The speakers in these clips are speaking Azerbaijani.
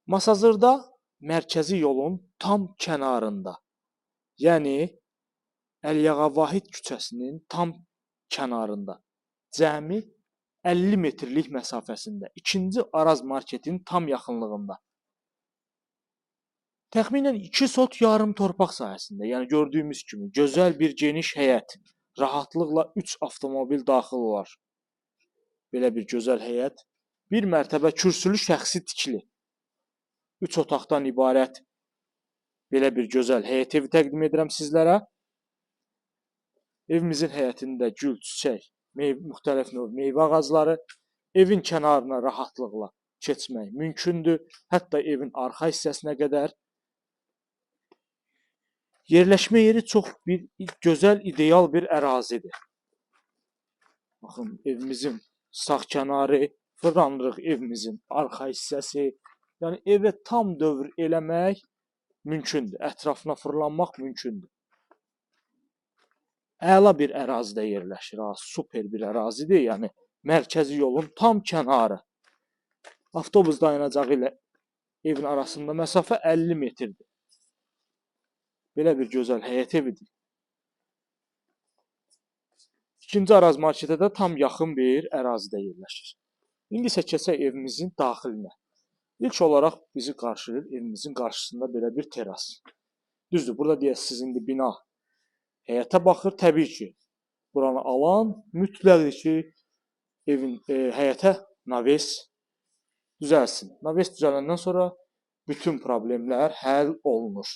Masazırda mərkəzi yolun tam kənarında, yəni Əliağa Vahid küçəsinin tam kənarında, cəmi 50 metrlik məsafəsində, ikinci Araz marketin tam yaxınlığında. Təxminən 2 sot yarım torpaq sahəsində, yəni gördüyümüz kimi gözəl bir geniş həyət, rahatlıqla 3 avtomobil daxil olar. Belə bir gözəl həyət, bir mərtəbə kürsülü şəxsi tikili, 3 otaqdan ibarət belə bir gözəl həyət evi təqdim edirəm sizlərə. Evimizin həyətində gül, çiçək, müxtəlif növ meyvə ağacları, evin kənarına rahatlıqla keçmək mümkündür. Hətta evin arxa hissəsinə qədər. Yerləşmə yeri çox gözəl, ideal bir ərazidir. Baxın, evimizin sağ kənarı, fırlanırıq evimizin arxa hissəsi. Yəni evə tam dövr eləmək mümkündür. Ətrafına fırlanmaq mümkündür. Əla bir ərazidə yerləşir, super bir ərazidir. Yəni mərkəzi yolun tam kənarı. Avtobus dayanacağı ilə evin arasında məsafə 50 metrdir. Belə bir gözəl həyət evidir. İkinci Araz marketə də tam yaxın bir ərazidə yerləşir. İndi isə keçək evimizin daxilinə. İlk olaraq bizi qarşılayır evimizin qarşısında belə bir teras. Düzdür, burada deyəsiniz indi bina həyətə baxır. Təbii ki, buranı alan mütləqdir ki, evin həyətə naves düzəlsin. Naves düzələndən sonra bütün problemlər həll olunur.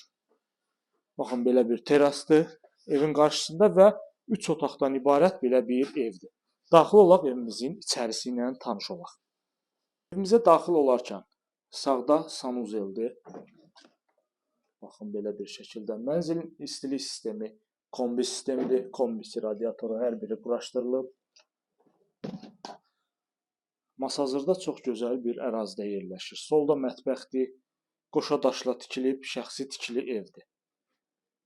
Baxın, belə bir terasdır evin qarşısında və 3 otaqdan ibarət belə bir evdir. Daxil olaq evimizin içərisi ilə tanış olaq. Evimizə daxil olarkən sağda sanuzeldir. Baxın, belə bir şəkildə mənzilin istilik sistemi kombi sistemidir. Kombisi, radiatoru hər biri quraşdırılıb. Masazırda çox gözəl bir ərazidə yerləşir. Solda mətbəxdir. Qoşa daşla tikilib şəxsi tikili evdir.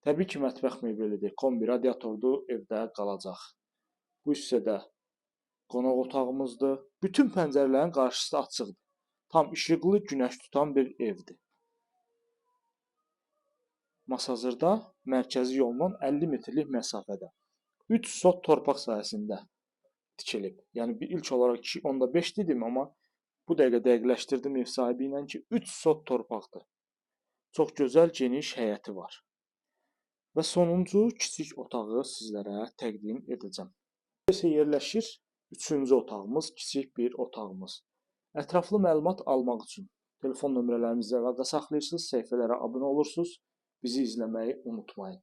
Təbii ki, mətbəx mebelidir. Kombi, radiatordur, evdə qalacaq. Bu hissədə qonaq otağımızdır. Bütün pəncərələrin qarşısı açıqdır. Tam işıqlı, günəş tutan bir evdir. Masazırda mərkəzi yoldan 50 metrlik məsafədə 3 sot torpaq sahəsində tikilib. Yəni ilk olaraq 2.5 dedim, amma bu dəqiqə dəqiqləşdirdim ev sahibi ilə ki, 3 sot torpaqdır. Çox gözəl, geniş həyəti var. Və sonuncu kiçik otağı sizlərə təqdim edəcəm. Burada yerləşir 3-cü otağımız, kiçik bir otağımız. Ətraflı məlumat almaq üçün telefon nömrələrimizi əlaqə saxlayırsınız, səhifələrə abunə olursunuz. Bizi izləməyi unutmayın.